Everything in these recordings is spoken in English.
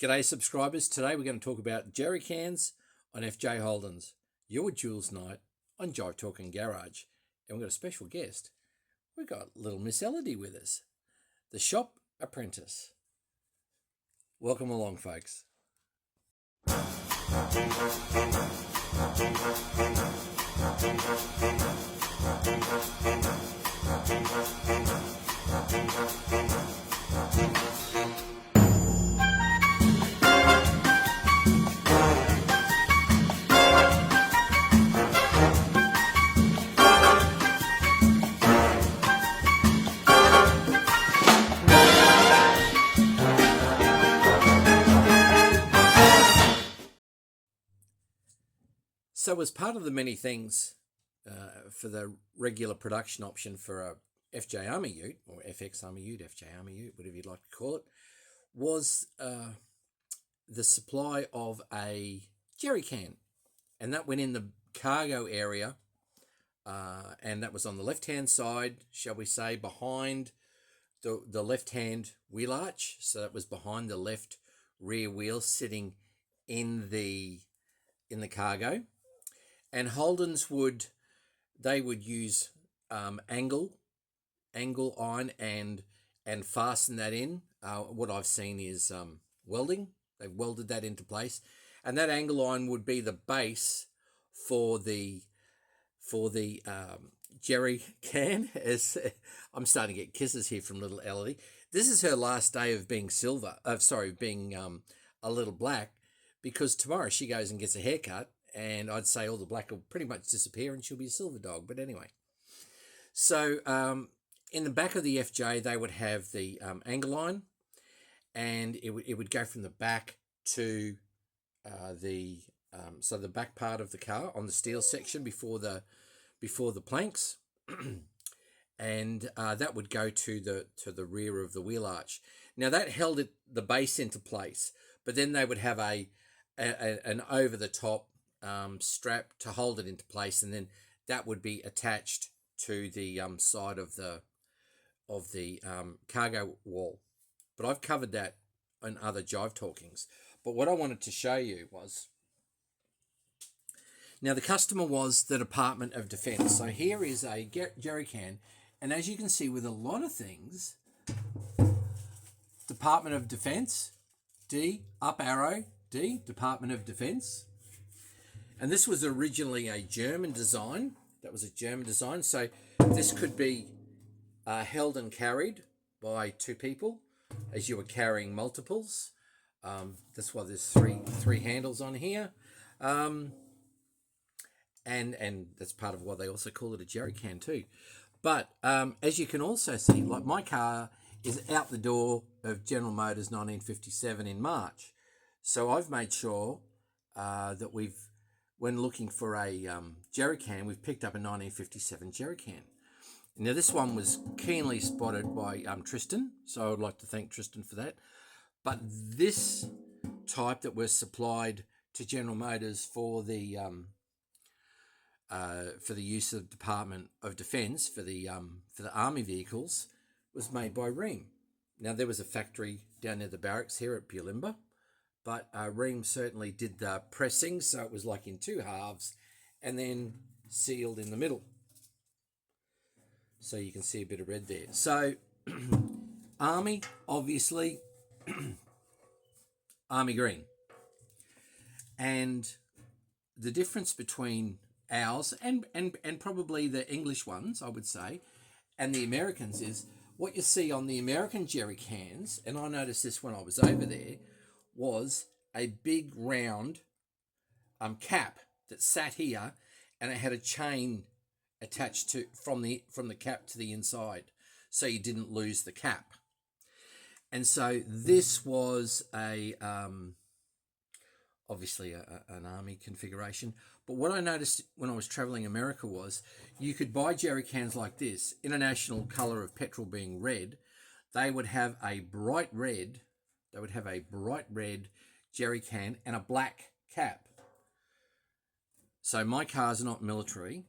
G'day subscribers, today we're going to talk about jerry cans on FJ Holden's, your Jules night on Jive Talking Garage. And we've got a special guest. We've got little Miss Elodie with us, the shop apprentice. Welcome along, folks. So as part of the many things for the regular production option for a FJ Army Ute, or FX Army Ute, FJ Army Ute, whatever you'd like to call it, was the supply of a jerry can. And that went in the cargo area, and that was on the left-hand side, shall we say, behind the left-hand wheel arch. So that was behind the left rear wheel sitting in the cargo. And Holden's would use angle iron and fasten that in. What I've seen is welding. They've welded that into place, and that angle iron would be the base for the jerry can. As I'm starting to get kisses here from little Elodie. This is her last day of being being a little black, because tomorrow she goes and gets a haircut. And I'd say all the black will pretty much disappear and she'll be a silver dog. But anyway, so in the back of the FJ, they would have the angle line, and it would go from the back to the back part of the car on the steel section before the planks, and that would go to the rear of the wheel arch. Now that held the base into place, but then they would have an over the top strap to hold it into place, and then that would be attached to the side of the cargo wall. But I've covered that in other Jive Talkings. But what I wanted to show you was, now the customer was the Department of Defence. So here is a jerry can, and as you can see with a lot of things, Department of Defence, D, up arrow, D, Department of Defence. And this was originally a German design. That was a German design. So this could be held and carried by two people as you were carrying multiples. That's why there's three handles on here. And that's part of why they also call it a jerry can too. But as you can also see, like my car is out the door of General Motors 1957 in March. So I've made sure that when looking for a jerry can, we've picked up a 1957 jerry can. Now this one was keenly spotted by Tristan, so I would like to thank Tristan for that. But this type that was supplied to General Motors for the use of Department of Defence for the Army vehicles was made by Ream. Now there was a factory down near the barracks here at Bulimba, but Ream certainly did the pressing, so it was like in two halves and then sealed in the middle. So you can see a bit of red there. So Army, obviously, Army green. And the difference between ours and probably the English ones, I would say, and the Americans is what you see on the American jerry cans, and I noticed this when I was over there, was a big round cap that sat here, and it had a chain attached to from the cap to the inside, so you didn't lose the cap. And so this was obviously an Army configuration. But what I noticed when I was traveling America was you could buy jerry cans like this, international color of petrol being red. They would have a bright red. They would have a bright red jerry can and a black cap. So my car's not military,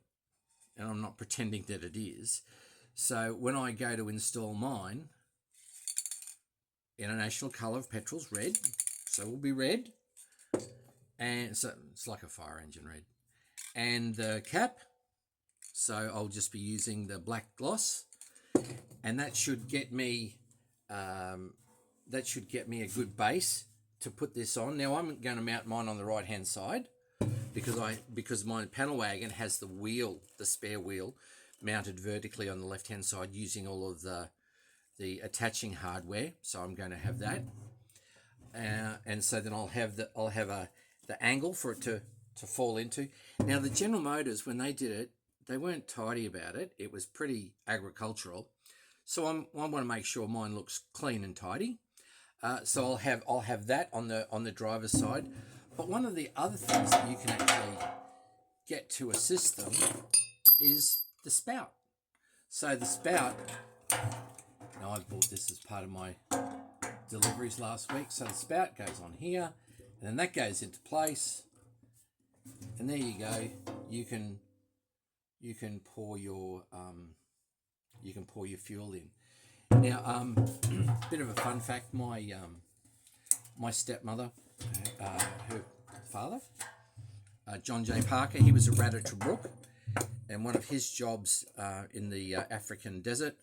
and I'm not pretending that it is. So when I go to install mine, international colour of petrol's red, so it will be red, and so it's like a fire engine red. And the cap, so I'll just be using the black gloss, and that should get me a good base to put this on. Now I'm going to mount mine on the right hand side because my panel wagon has the spare wheel mounted vertically on the left hand side using all of the attaching hardware. So I'm going to have that, and so then I'll have the angle for it to fall into. Now the General Motors, when they did it, they weren't tidy about it. It was pretty agricultural. So I want to make sure mine looks clean and tidy. So I'll have that on the driver's side. But one of the other things that you can actually get to assist them is the spout. So the spout, now I bought this as part of my deliveries last week. So the spout goes on here, and then that goes into place. And there you go. You can pour your fuel in. Now, bit of a fun fact: my stepmother, her father, John J. Parker, he was a rat at Tobruk, and one of his jobs in the African desert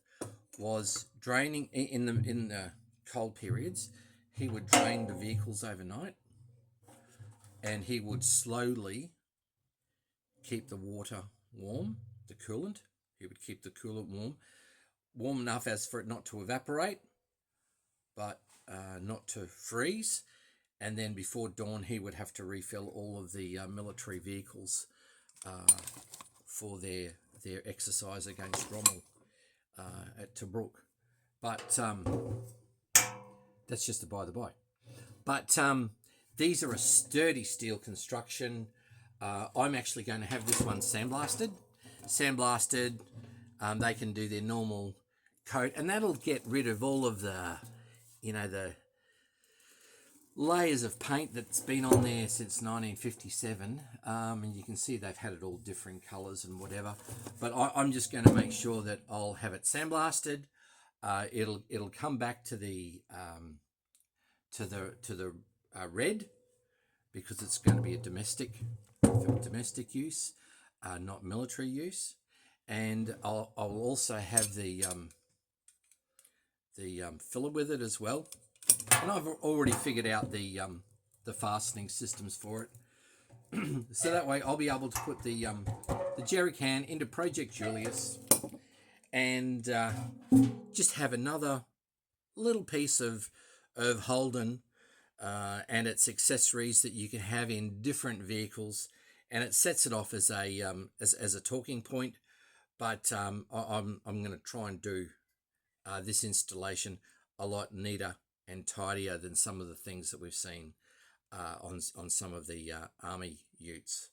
was draining in the cold periods. He would drain the vehicles overnight, and he would slowly keep the water warm, the coolant. He would keep the coolant warm enough as for it not to evaporate, but not to freeze. And then before dawn, he would have to refill all of the military vehicles for their exercise against Rommel at Tobruk. But that's just a by the by. But these are a sturdy steel construction. I'm actually going to have this one sandblasted. They can do their normal coat, and that'll get rid of all of the layers of paint that's been on there since 1957. And you can see they've had it all different colours and whatever. But I'm just going to make sure that I'll have it sandblasted. It'll come back to the red, because it's going to be a domestic use, not military use. And I'll also have the filler with it as well. And I've already figured out the fastening systems for it. So that way I'll be able to put the jerry can into Project Julius and just have another little piece of Holden and its accessories that you can have in different vehicles, and it sets it off as a talking point. But I'm going to try and do this installation a lot neater and tidier than some of the things that we've seen on some of the army utes.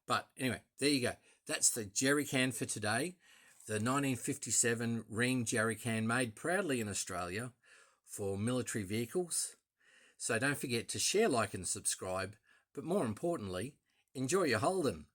But anyway, there you go. That's the jerry can for today. The 1957 Rheem jerry can, made proudly in Australia for military vehicles. So don't forget to share, like and subscribe. But more importantly, enjoy your Holden.